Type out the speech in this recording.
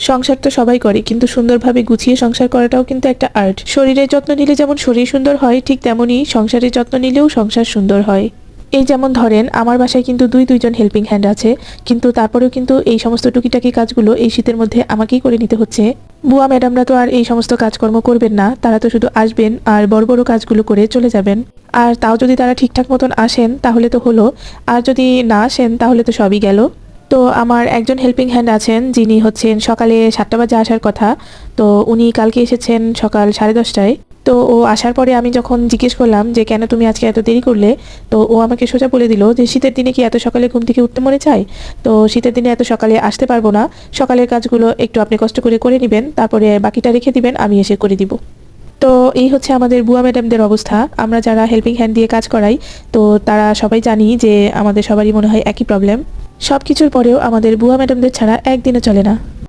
সংসার তো সবাই করে, কিন্তু সুন্দরভাবে গুছিয়ে সংসার করাটাও কিন্তু একটা আর্ট। শরীরের যত্ন নিলে যেমন শরীর সুন্দর হয়, ঠিক তেমনই সংসারের যত্ন নিলেও সংসার সুন্দর হয়। এই যেমন ধরেন, আমার বাসায় কিন্তু দুইজন হেল্পিং হ্যান্ড আছে, কিন্তু তারপরেও কিন্তু এই সমস্ত টুকিটাকি কাজগুলো এই শীতের মধ্যে আমাকেই করে নিতে হচ্ছে। বুয়া ম্যাডামরা তো আর এই সমস্ত কাজকর্ম করবেন না, তারা তো শুধু আসবেন আর বড় বড় কাজগুলো করে চলে যাবেন। আর তাও যদি তারা ঠিকঠাক মতন আসেন তাহলে তো হলো, আর যদি না আসেন তাহলে তো সবই গেল। তো আমার একজন হেল্পিং হ্যান্ড আছেন, যিনি হচ্ছেন সকালে 7টা বাজে আসার কথা। তো উনি কালকে এসেছেন সকাল 10:30টায়। তো ও আসার পরে আমি যখন জিজ্ঞেস করলাম যে কেন তুমি আজকে এত দেরি করলে, তো ও আমাকে সোজা বলে দিল যে শীতের দিনে কি এত সকালে ঘুম থেকে উঠতে মনে চায়? তো শীতের দিনে এত সকালে আসতে পারবো না, সকালের কাজগুলো একটু আপনি কষ্ট করে করে নেবেন, তারপরে বাকিটা রেখে দিবেন, আমি এসে করে দিব। তো এই হচ্ছে আমাদের বুয়া ম্যাডামদের অবস্থা। আমরা যারা হেল্পিং হ্যান্ড দিয়ে কাজ করাই, তো তারা সবাই জানি যে আমাদের সবারই মনে হয় একই প্রবলেম। সব কিছুর পরেও আমাদের বুয়া ম্যাডামদের ছাড়া একদিনও চলে না।